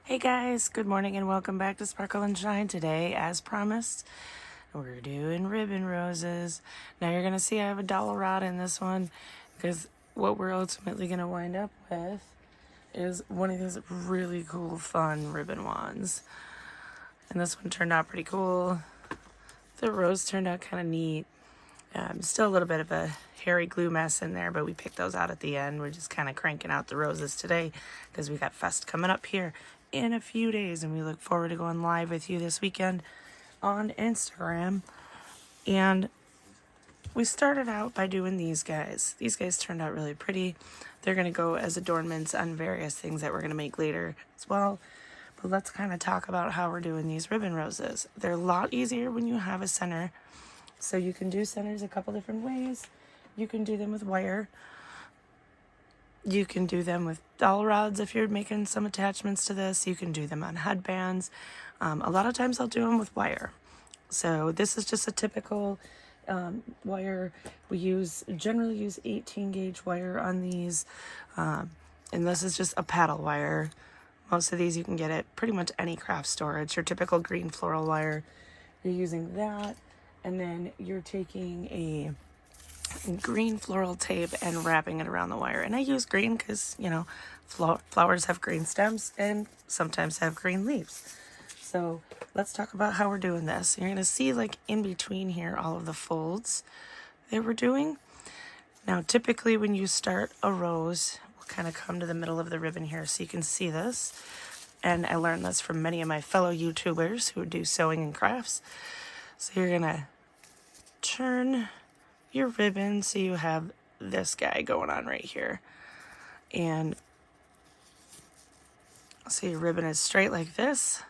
Hey guys, good morning and welcome back to Sparkle and Shine. Today, as promised, we're doing ribbon roses. Now you're going to see I have a dowel rod in this one because what we're ultimately going to wind up with is one of these really cool, fun ribbon wands. And this one turned out pretty cool. The rose turned out kind of neat. Still a little bit of a hairy glue mess in there, but we picked those out at the end. We're just kind of cranking out the roses today because we got Fest coming up here in a few days, and we look forward to going live with you this weekend on Instagram. And we started out by doing these guys. These guys turned out really pretty. They're going to go as adornments on various things that we're going to make later as well. But let's kind of talk about how we're doing these ribbon roses. They're a lot easier when you have a center. So you can do centers a couple different ways. You can do them with wire. You can do them with dowel rods if you're making some attachments to this. You can do them on headbands. A lot of times I'll do them with wire. So this is just a typical wire. We generally use 18 gauge wire on these. And this is just a paddle wire. Most of these you can get at pretty much any craft store. It's your typical green floral wire. You're using that. And then you're taking a green floral tape and wrapping it around the wire. And I use green because, you know, flowers have green stems and sometimes have green leaves. So let's talk about how we're doing this. You're going to see like in between here all of the folds that we're doing. Now, typically when you start a rose, we'll kind of come to the middle of the ribbon here so you can see this. And I learned this from many of my fellow YouTubers who do sewing and crafts. So you're going to turn your ribbon so you have this guy going on right here. And so your ribbon is straight like this.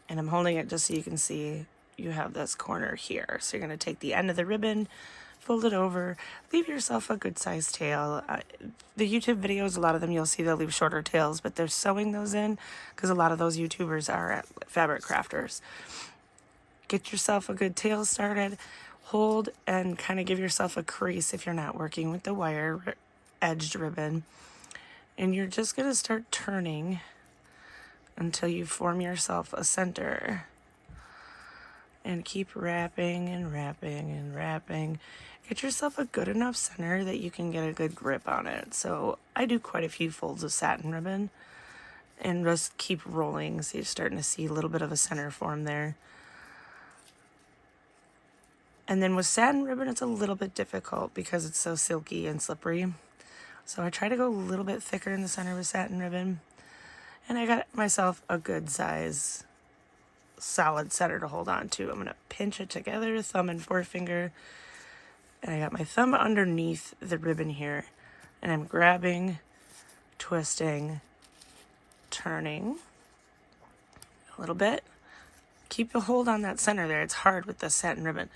And I'm holding it just so you can see you have this corner here. So you're going to take the end of the ribbon, fold it over, leave yourself a good sized tail. The YouTube videos, a lot of them you'll see they'll leave shorter tails, but they're sewing those in because a lot of those YouTubers are fabric crafters. Get yourself a good tail started, hold and kind of give yourself a crease if you're not working with the wire edged ribbon. And you're just going to start turning until you form yourself a center. And keep wrapping and wrapping and wrapping. Get yourself a good enough center that you can get a good grip on it. So I do quite a few folds of satin ribbon and just keep rolling. So you're starting to see a little bit of a center form there. And then with satin ribbon, it's a little bit difficult because it's so silky and slippery. So I try to go a little bit thicker in the center with satin ribbon. And I got myself a good size, solid center to hold on to. I'm going to pinch it together, thumb and forefinger. And I got my thumb underneath the ribbon here. And I'm grabbing, twisting, turning a little bit. Keep a hold on that center there. It's hard with the satin ribbon.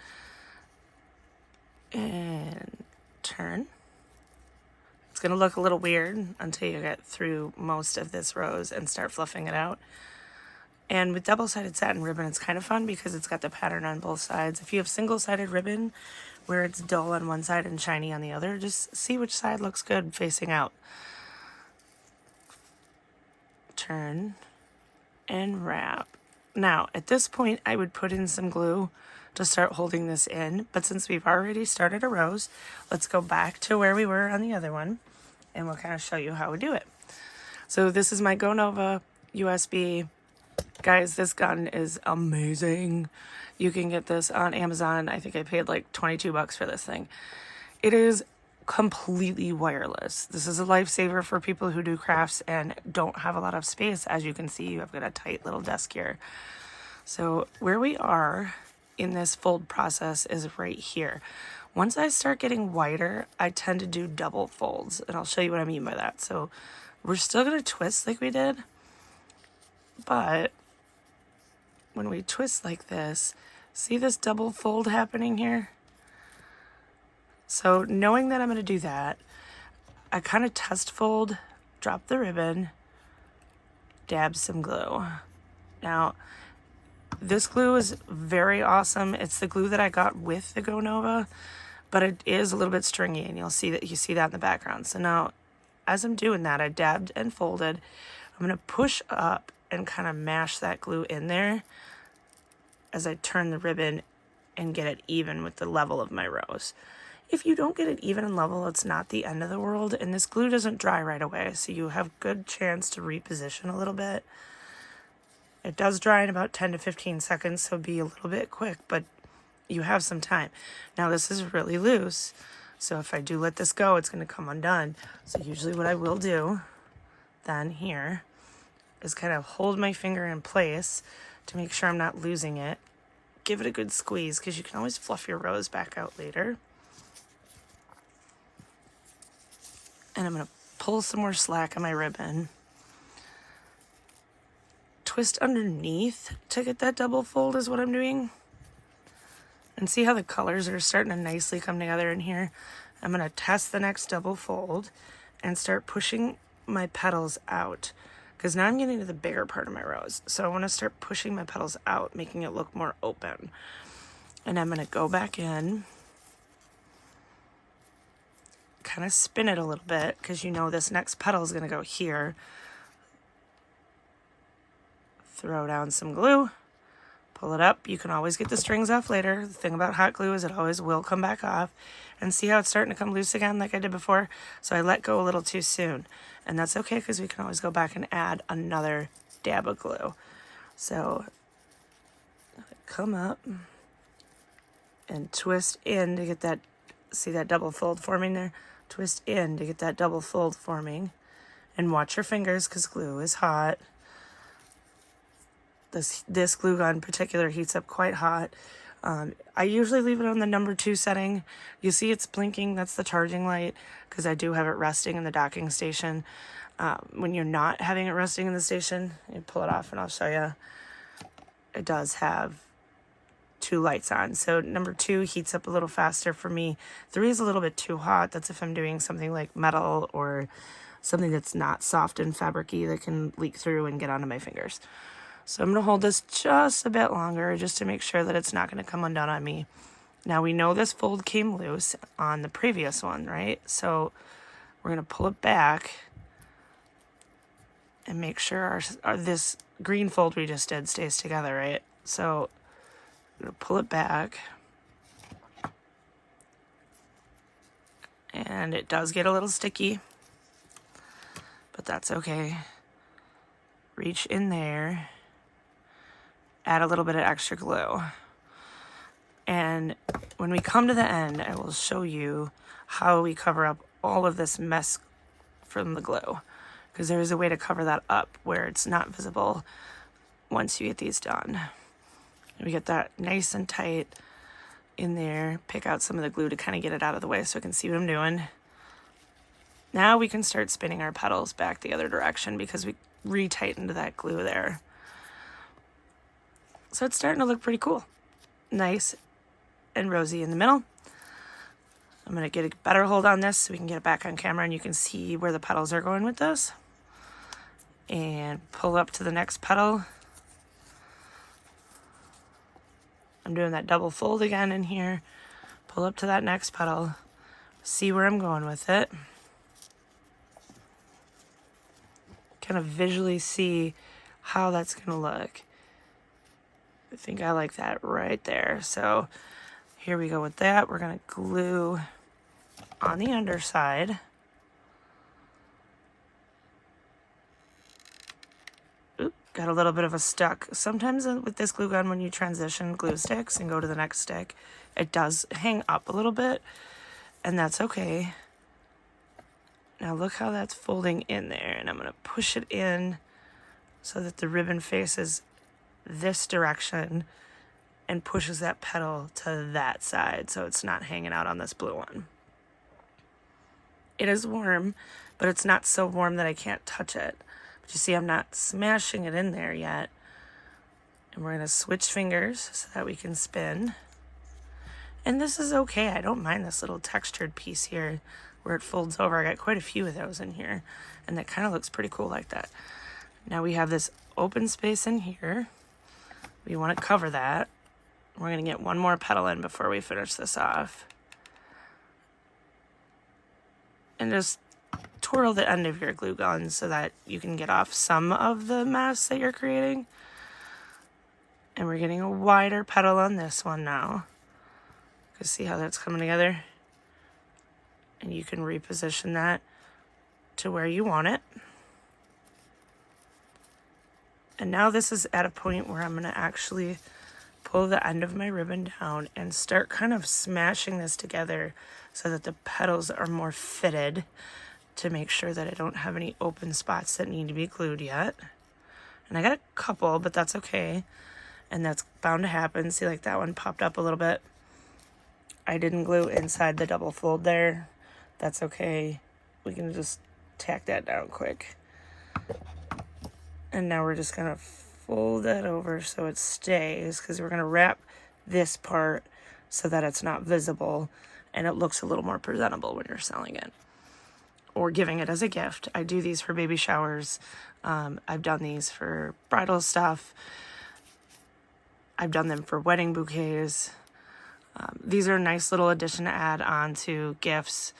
And turn. It's going to look a little weird until you get through most of this rose and start fluffing it out. And with double-sided satin ribbon, it's kind of fun because it's got the pattern on both sides. If you have single-sided ribbon where it's dull on one side and shiny on the other, just see which side looks good facing out. Turn and wrap. Now, at this point, I would put in some glue to start holding this in, but since we've already started a rose, let's go back to where we were on the other one, and we'll kind of show you how we do it. So this is my Go Nova USB. Guys, this gun is amazing. You can get this on Amazon. I think I paid like 22 bucks for this thing. It is completely wireless. This is a lifesaver for people who do crafts and don't have a lot of space. As you can see, I've got a tight little desk here. So where we are in this fold process is right here. Once I start getting wider, I tend to do double folds, and I'll show you what I mean by that. So we're still going to twist like we did, but when we twist like this, see this double fold happening here? So knowing that I'm going to do that, I kind of test fold, drop the ribbon, dab some glue. Now, this glue is very awesome. It's the glue that I got with the Go Nova, but it is a little bit stringy, and you see that in the background. So now, as I'm doing that, I dabbed and folded. I'm going to push up and kind of mash that glue in there as I turn the ribbon and get it even with the level of my rose. If you don't get it even and level, it's not the end of the world, and this glue doesn't dry right away, so you have good chance to reposition a little bit. It does dry in about 10 to 15 seconds, so be a little bit quick, but you have some time. Now this is really loose, so if I do let this go, it's going to come undone. So usually what I will do then here is kind of hold my finger in place to make sure I'm not losing it. Give it a good squeeze, because you can always fluff your rose back out later. And I'm going to pull some more slack on my ribbon. Twist underneath to get that double fold is what I'm doing. And see how the colors are starting to nicely come together in here? I'm going to test the next double fold and start pushing my petals out, because now I'm getting to the bigger part of my rose. So I want to start pushing my petals out, making it look more open. And I'm going to go back in, kind of spin it a little bit, because you know this next petal is going to go here. Throw down some glue, pull it up. You can always get the strings off later. The thing about hot glue is it always will come back off. And see how it's starting to come loose again like I did before? So I let go a little too soon. And that's okay, because we can always go back and add another dab of glue. So come up and twist in to get that, see that double fold forming there? Twist in to get that double fold forming. And watch your fingers, because glue is hot. This glue gun in particular heats up quite hot. I usually leave it on the number 2 setting. You see it's blinking, that's the charging light, because I do have it resting in the docking station. When you're not having it resting in the station, you pull it off and I'll show you. It does have 2 lights on. So number 2 heats up a little faster for me. 3 is a little bit too hot. That's if I'm doing something like metal or something that's not soft and fabricy that can leak through and get onto my fingers. So I'm going to hold this just a bit longer just to make sure that it's not going to come undone on me. Now we know this fold came loose on the previous one, right? So we're going to pull it back and make sure this green fold we just did stays together, right? So I'm going to pull it back. And it does get a little sticky, but that's okay. Reach in there. Add a little bit of extra glue. And when we come to the end, I will show you how we cover up all of this mess from the glue, because there is a way to cover that up where it's not visible once you get these done. And we get that nice and tight in there. Pick out some of the glue to kind of get it out of the way so I can see what I'm doing. Now we can start spinning our petals back the other direction, because we re-tightened that glue there. So it's starting to look pretty cool. Nice and rosy in the middle. I'm going to get a better hold on this so we can get it back on camera and you can see where the petals are going with this. And pull up to the next petal. I'm doing that double fold again in here. Pull up to that next petal. See where I'm going with it. Kind of visually see how that's going to look. I think I like that right there. So here we go with that. We're going to glue on the underside. Oop, got a little bit of a stuck. Sometimes with this glue gun, when you transition glue sticks and go to the next stick, it does hang up a little bit, and that's okay. Now look how that's folding in there, and I'm going to push it in so that the ribbon faces this direction and pushes that petal to that side so it's not hanging out on this blue one. It is warm, but it's not so warm that I can't touch it. But you see I'm not smashing it in there yet. And we're going to switch fingers so that we can spin. And this is okay. I don't mind this little textured piece here where it folds over. I got quite a few of those in here, and that kind of looks pretty cool like that. Now we have this open space in here. We want to cover that. We're going to get one more petal in before we finish this off. And just twirl the end of your glue gun so that you can get off some of the mess that you're creating. And we're getting a wider petal on this one now. You can see how that's coming together. And you can reposition that to where you want it. And now this is at a point where I'm going to actually pull the end of my ribbon down and start kind of smashing this together so that the petals are more fitted, to make sure that I don't have any open spots that need to be glued yet. And I got a couple, but that's okay. And that's bound to happen. See, like that one popped up a little bit. I didn't glue inside the double fold there. That's okay. We can just tack that down quick. And now we're just gonna fold that over so it stays, because we're gonna wrap this part so that it's not visible and it looks a little more presentable when you're selling it or giving it as a gift. I do these for baby showers. I've done these for bridal stuff. I've done them for wedding bouquets. These are a nice little addition to add on to gifts.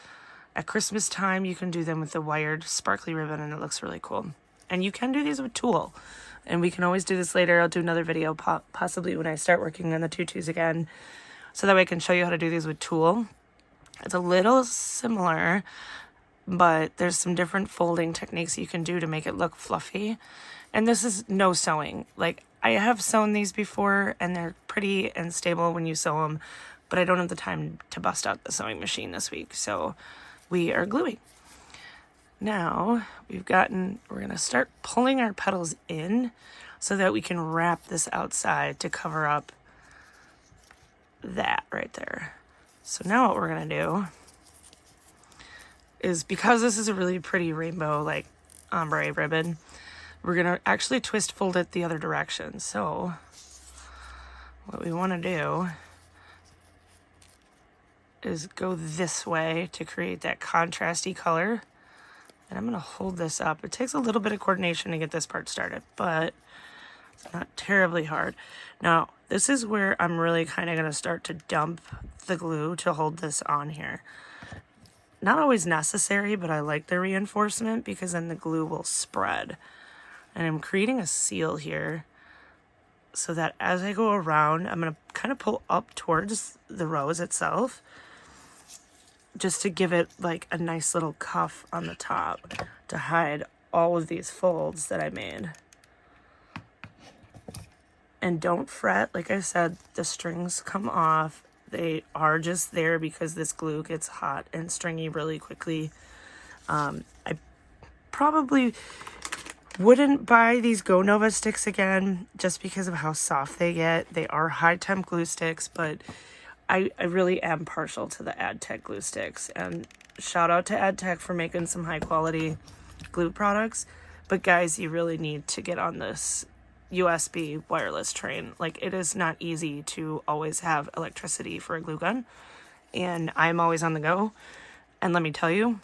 At Christmas time, you can do them with the wired sparkly ribbon and it looks really cool. And you can do these with tulle. And we can always do this later. I'll do another video possibly when I start working on the tutus again, so that way I can show you how to do these with tulle. It's a little similar, but there's some different folding techniques you can do to make it look fluffy. And this is no sewing. Like, I have sewn these before and they're pretty and stable when you sew them, but I don't have the time to bust out the sewing machine this week, so we are gluing. Now we're gonna start pulling our petals in so that we can wrap this outside to cover up that right there. So now what we're gonna do is, because this is a really pretty rainbow, like ombre ribbon, we're gonna actually twist fold it the other direction. So what we wanna do is go this way to create that contrasty color. And I'm gonna hold this up. It takes a little bit of coordination to get this part started, but it's not terribly hard. Now, this is where I'm really kind of gonna start to dump the glue to hold this on here. Not always necessary, but I like the reinforcement because then the glue will spread. And I'm creating a seal here so that as I go around, I'm gonna kind of pull up towards the rose itself, just to give it like a nice little cuff on the top to hide all of these folds that I made. And don't fret, like I said, the strings come off. They are just there because this glue gets hot and stringy really quickly. I probably wouldn't buy these Go Nova sticks again just because of how soft they get. They are high temp glue sticks, but I really am partial to the AdTech glue sticks, and shout out to AdTech for making some high quality glue products. But guys, you really need to get on this USB wireless train. Like, it is not easy to always have electricity for a glue gun, and I'm always on the go. And let me tell you,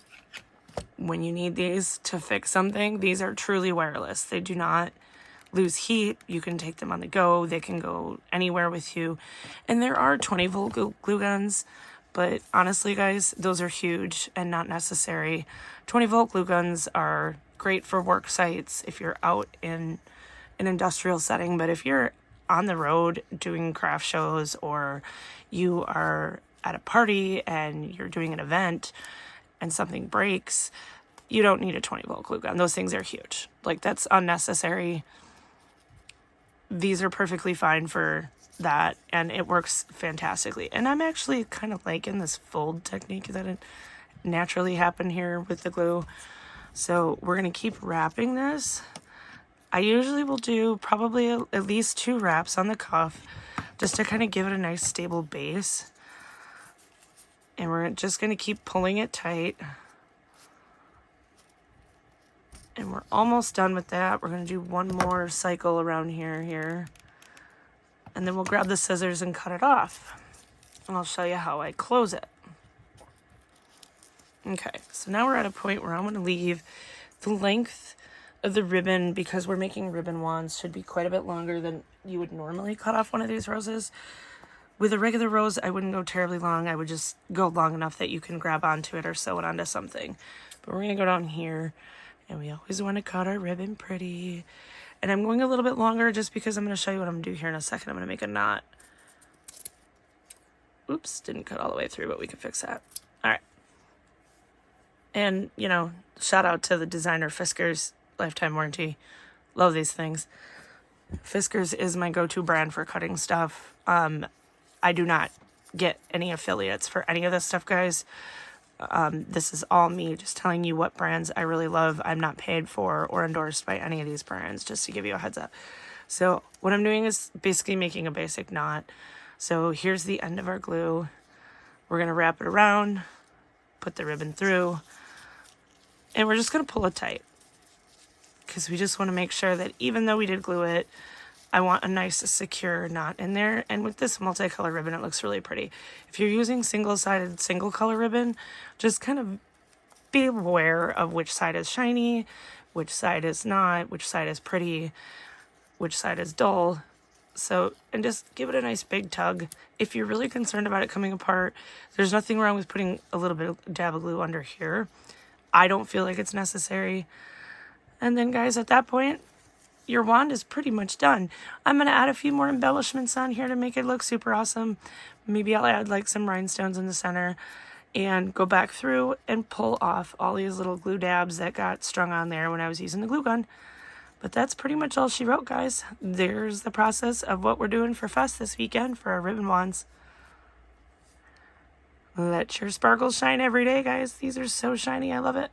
when you need these to fix something, these are truly wireless. They do not lose heat. You can take them on the go. They can go anywhere with you. And there are 20-volt glue guns, but honestly, guys, those are huge and not necessary. 20-volt glue guns are great for work sites if you're out in an industrial setting, but if you're on the road doing craft shows, or you are at a party and you're doing an event and something breaks, you don't need a 20-volt glue gun. Those things are huge. Like, that's unnecessary. These are perfectly fine for that, and it works fantastically. And I'm actually kind of liking this fold technique that it naturally happened here with the glue. So we're going to keep wrapping this. I usually will do probably at least 2 wraps on the cuff just to kind of give it a nice stable base. And we're just going to keep pulling it tight. And we're almost done with that. We're going to do one more cycle around here. And then we'll grab the scissors and cut it off. And I'll show you how I close it. Okay, so now we're at a point where I'm going to leave the length of the ribbon, because we're making ribbon wands, should be quite a bit longer than you would normally cut off one of these roses. With a regular rose, I wouldn't go terribly long. I would just go long enough that you can grab onto it or sew it onto something. But we're going to go down here, and we always want to cut our ribbon pretty. And I'm going a little bit longer just because I'm going to show you what I'm going to do here in a second. I'm going to make a knot. Oops, didn't cut all the way through, but we can fix that. All right. And, you know, shout out to the designer Fiskars, lifetime warranty. Love these things. Fiskars is my go-to brand for cutting stuff. I do not get any affiliates for any of this stuff, guys. This is all me just telling you what brands I really love. I'm not paid for or endorsed by any of these brands, just to give you a heads up. So what I'm doing is basically making a basic knot. So here's the end of our glue. We're going to wrap it around, put the ribbon through, and we're just going to pull it tight. Because we just want to make sure that even though we did glue it, I want a nice secure knot in there. And with this multicolor ribbon, it looks really pretty. If you're using single-sided, single-color ribbon, just kind of be aware of which side is shiny, which side is not, which side is pretty, which side is dull. So, and just give it a nice big tug. If you're really concerned about it coming apart, there's nothing wrong with putting a little bit of dab of glue under here. I don't feel like it's necessary. And then, guys, at that point, your wand is pretty much done. I'm going to add a few more embellishments on here to make it look super awesome. Maybe I'll add like some rhinestones in the center and go back through and pull off all these little glue dabs that got strung on there when I was using the glue gun. But that's pretty much all she wrote, guys. There's the process of what we're doing for Fest this weekend for our ribbon wands. Let your sparkles shine every day, guys. These are so shiny. I love it.